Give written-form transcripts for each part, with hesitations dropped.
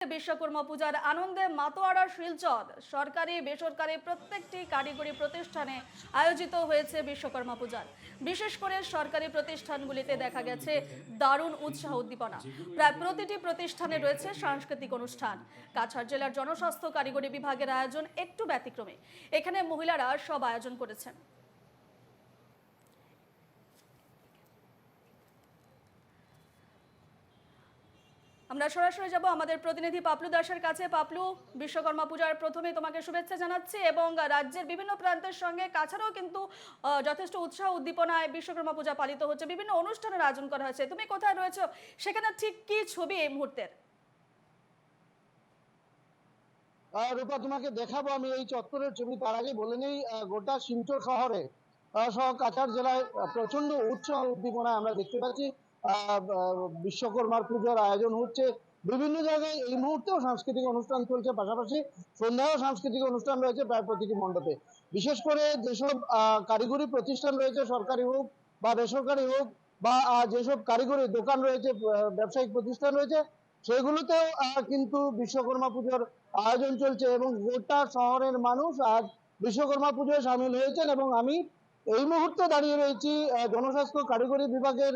বিশ্বকর্মা পূজার আনন্দে মাতোয়ারা শিলচর সরকারি বেসরকারি প্রত্যেকটি কারিগরি প্রতিষ্ঠানে আয়োজিত হয়েছে বিশ্বকর্মা পূজার। বিশেষ করে সরকারি প্রতিষ্ঠানগুলিতে দেখা গেছে দারুণ উৎসাহ উদ্দীপনা। প্রায় প্রতিটি প্রতিষ্ঠানে রয়েছে সাংস্কৃতিক অনুষ্ঠান। কাছাড় জেলার জনস্বাস্থ্য কারিগরি বিভাগের আয়োজন একটু ব্যতিক্রমী। এখানে মহিলারা সব আয়োজন করেছেন। আমরা সরাসরি যাব আমাদের প্রতিনিধি পাপলু দাসের কাছে। পাপলু, বিশ্বকর্মা পূজার প্রথমে তোমাকে শুভেচ্ছা জানাচ্ছি এবং রাজ্যের বিভিন্ন প্রান্তের সঙ্গে কাছাড়েও কিন্তু যথেষ্ট উৎসাহ উদ্দীপনায় বিশ্বকর্মা পূজা পালিত হচ্ছে, বিভিন্ন অনুষ্ঠানের আয়োজন করা হয়েছে। তুমি কোথায় রয়েছো, সেখানে ঠিক কি ছবি এই মুহূর্তের? রূপা, তোমাকে দেখাবো আমি এই চত্বরের ছবি। তার আগে বলে নেই, গোটা শিলচর শহরে সহ কাছাড় জেলায় প্রচন্ড উৎসাহ উদ্দীপনা আমরা দেখতে পাচ্ছি। বিশ্বকর্মার পুজোর আয়োজন হচ্ছে বিভিন্ন জায়গায়। এই মুহূর্তেও সাংস্কৃতিক অনুষ্ঠান চলছে, পাশাপাশি সন্ধ্যাও সাংস্কৃতিক অনুষ্ঠান রয়েছে প্রায় প্রতিটি মণ্ডপে। বিশেষ করে যেসব কারিগরি প্রতিষ্ঠান রয়েছে, সরকারি হোক বা বেসরকারি হোক, বা যেসব কারিগরি দোকান রয়েছে, ব্যবসায়িক প্রতিষ্ঠান রয়েছে, সেগুলোতেও কিন্তু বিশ্বকর্মা পুজোর আয়োজন চলছে এবং গোটা শহরের মানুষ আজ বিশ্বকর্মা পুজোয় সামিল হয়েছেন। এবং আমি এই মুহূর্তে দাঁড়িয়ে রয়েছি জনস্বাস্থ্য কারিগরি বিভাগের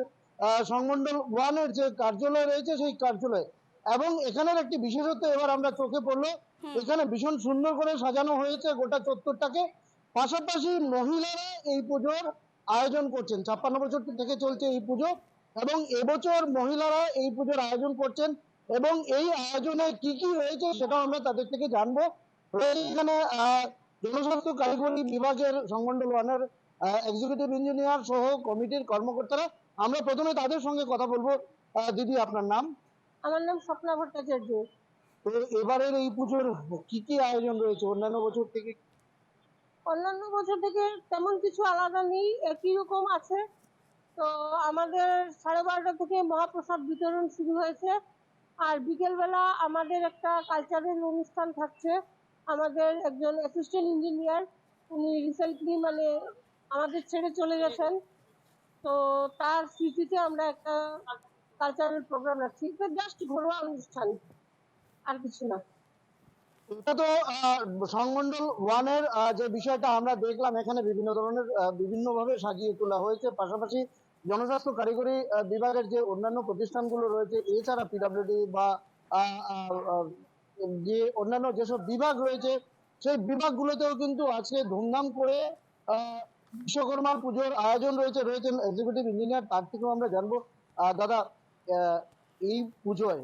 সংমণ্ডল 1-এর যে কার্যালয় রয়েছে সেই কার্যালয়ে। এবং এখানের একটি বিশেষত্ব এবার আমরা চোখে পড়লো, এখানে ভীষণ সুন্দর করে সাজানো হয়েছে গোটা চত্বরটাকে। পাশাপাশি মহিলারা এই পুজোর আয়োজন করছেন। 56 বছর থেকে চলছে এই পুজো এবং এবছর মহিলারা এই পুজোর আয়োজন করছেন। এবং এই আয়োজনে কি কি হয়েছে সেটাও আমরা তাদের থেকে জানবো। এখানে জনস্বাস্থ্য কারিগরি বিভাগের সংমণ্ডল 1-এর এক্সিকিউটিভ ইঞ্জিনিয়ার সহ কমিটির কর্মকর্তারা। আমরা প্রথমে তাদের সঙ্গে কথা বলবো। দিদি, আপনার নাম? আমার নাম স্বপ্না ভট্টাচার্য। তো এবারের এই পুজোর কি কি আয়োজন রয়েছে অন্যান্য বছর থেকে? অন্যান্য বছর থেকে তেমন কিছু আলাদা নেই, একই রকম আছে। তো আমাদের 12:30 থেকে মহাপ্রসাদ বিতরণ শুরু হয়েছে, আর বিকেলবেলা আমাদের একটা কালচারাল অনুষ্ঠান থাকছে। আমাদের একজন অ্যাসিস্ট্যান্ট ইঞ্জিনিয়ার, উনি রিসেন্টলি আমাদের ছেড়ে চলে গেছেন, তো তার স্মৃতিতে আমরা একটা কালচারাল প্রোগ্রাম রাখছি। এটা জাস্ট ঘরোয়া অনুষ্ঠান, আর কিছু না। এটা তো সংমণ্ডল 1-এর যে বিষয়টা আমরা দেখলাম, এখানে বিভিন্ন ধরনের বিভিন্নভাবে সাজিয়ে তোলা হয়েছে। পাশাপাশি জনস্বাস্থ্য কারিগরি বিভাগের যে অন্যান্য প্রতিষ্ঠানগুলো রয়েছে, এছাড়া পিডব্লিউডি বা যে অন্যান্য যেসব বিভাগ রয়েছে, সেই বিভাগগুলোতেও কিন্তু আজকে ধুমধাম করে বিশ্বকর্মা পুজোর আয়োজন রয়েছেন এক্সিকিউটিভ ইঞ্জিনিয়ার। তার থেকেও আমরা জানবো। দাদা, এই পুজোয়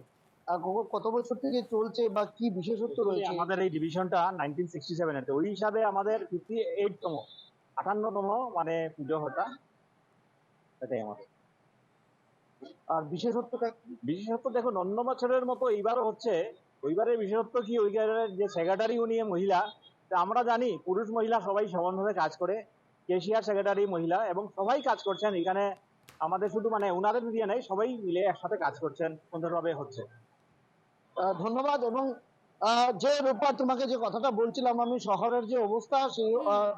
কত বছর থেকে চলছে বা কি বিশেষত্ব রয়েছে? আমাদের এই ডিভিশনটা 1967 এর, ওই হিসাবে আমাদের 58তম 58তম মানে পুজো হতা, এটাই আমাদের। আর বিশেষত্ব দেখুন, অন্য বছরের মতো এইবারও হচ্ছে। ওইবারের বিশেষত্ব কি, ওইবারের যে সেক্রেটারি উনি মহিলা। আমরা জানি পুরুষ মহিলা সবাই সমানভাবে কাজ করে, কেশিয়ার সেক্রেটারি মহিলা এবং সবাই কাজ করছেন এখানে। আমাদের শুধু উনাদের দিয়ে নেই, সবাই মিলে একসাথে কাজ করছেন, সুন্দরভাবে হচ্ছে। ধন্যবাদ। এবং যে রূপা, তোমাকে যে কথাটা বলছিলাম আমি, শহরের যে অবস্থা, সেই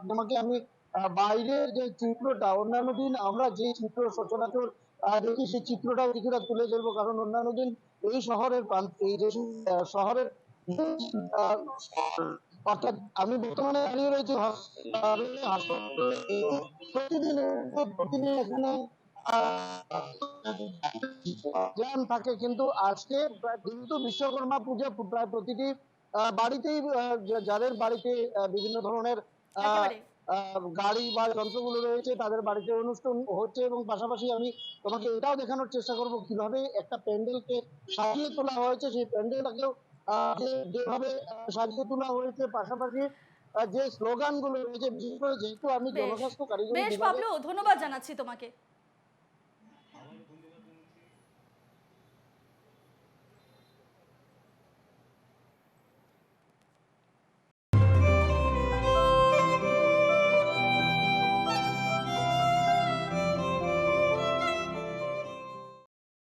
তোমাকে আমি বাইরের যে চিত্রটা, অন্যান্য দিন আমরা যে চিত্র সচরাচর দেখি সেই চিত্রটাও কিছুটা তুলে ধরবো। কারণ অন্যান্য দিন এই শহরের এই যে শহরের অর্থাৎ আমি বর্তমানে দাঁড়িয়ে রয়েছি প্রতিদিন এখানে জ্যাম থাকে, কিন্তু আজকে যেহেতু বিশ্বকর্মা পূজা, প্রায় প্রতিটি বাড়িতেই যাদের বাড়িতে বিভিন্ন ধরনের গাড়ি বা যন্ত্রগুলো রয়েছে, তাদের বাড়িতে অনুষ্ঠান হচ্ছে। এবং পাশাপাশি আমি তোমাকে এটাও দেখানোর চেষ্টা করব কিভাবে একটা প্যান্ডেলকে সাজিয়ে তোলা হয়েছে। সেই প্যান্ডেলটাকেও যেভাবে সাজিয়ে তোলা হয়েছে, পাশাপাশি যে স্লোগান গুলো রয়েছে, বিশেষ করে যেহেতু আমি জনস্বাস্থ্য কারিগরি বেশ বিভাগে। পাপলু, ধন্যবাদ জানাচ্ছি তোমাকে।